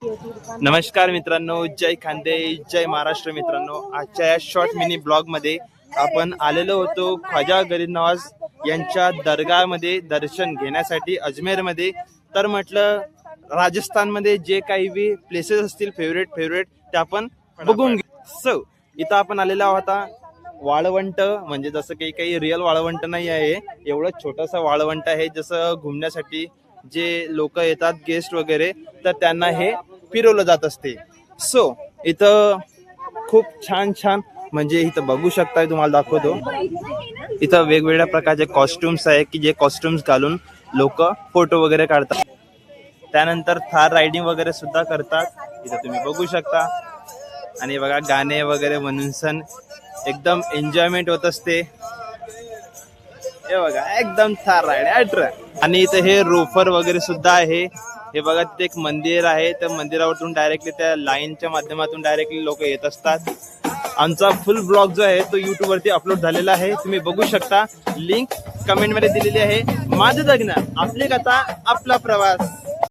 नमस्कार मित्रांनो, जय खांदे, जय महाराष्ट्र मित्रांनो. आजच्या या शॉर्ट मिनी ब्लॉग मध्ये आपण आलेलो होतो ख्वाजा गरीब नवाज यांच्या दर्गामध्ये दर्शन घेण्यासाठी अजमेरमध्ये. तर म्हटलं राजस्थानमध्ये जे काही बी प्लेसेस असतील फेवरेट ते आपण बघून घेऊ. सो इथं आपण आलेलो आहोत वाळवंट, म्हणजे जसं काही रिअल वाळवंट नाही आहे, एवढं छोटंसं वाळवंट आहे. जसं घुमण्यासाठी जे लोक येतात गेस्ट वगैरे, तर त्यांना हे फिरवलं जात असते. सो इथं खूप छान म्हणजे इथं बघू शकताय, तुम्हाला दाखवतो. इथं वेगवेगळ्या प्रकारचे कॉस्ट्युम्स आहे की जे कॉस्ट्युम्स घालून लोक फोटो वगैरे काढतात. त्यानंतर थार रायडिंग वगैरे सुद्धा करतात, इथं तुम्ही बघू शकता. आणि बघा गाणे वगैरे म्हणून सण एकदम एन्जॉयमेंट होत असते. हे बघा एकदम थार राईड. आणि इथं हे रोफर वगैरे सुद्धा आहे. हे बघा तिथे एक मंदिर आहे, त्या मंदिरावरून डायरेक्टली त्या लाईनच्या माध्यमातून डायरेक्टली लोक येत असतात. आमचा फुल ब्लॉग जो आहे तो YouTube वरती अपलोड झालेला आहे, तुम्ही बघू शकता. लिंक कमेंट मध्ये दिलेली आहे. माझं जगणं आपली कथा आपला प्रवास.